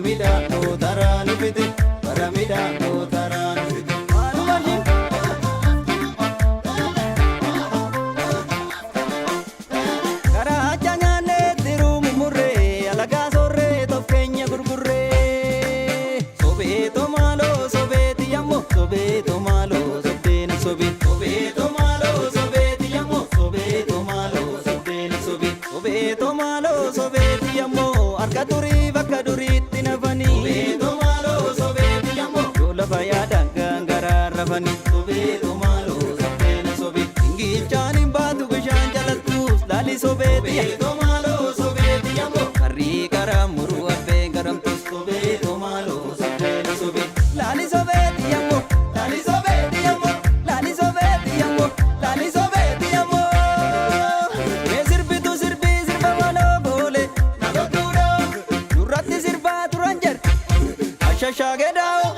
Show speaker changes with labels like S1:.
S1: Baramida Otaran Fite, Baramida Otaran Fite. Karachanyane tirum murre, alaga sorre to kenya gurgurre. Sobeto malo, sobeti amo, sobeto malo, sobeni sobi. Sobeto malo, sobeti amo, sobeto malo, sobeni sobi. Sobeto malo, sobeti amo, arkaturi bakaduri tinavani. Sobeto malo, sobeti amo, yola bayada gangara ravani. Sobeto malo, sobeni sobi. Ingi chani batu gishan jalatu, lali sobeti. Sobeto malo, sobeti amo, kari karam muru abe garam tus. Sobeto malo, sobeni sobi. Lali sobeti amo, lali sobeti amo, lali sobeti amo, lali sobeti amo. Me sirbi tu sirbi sirba malo bole, nago duro, durati sirba turanjar, asha shagedao.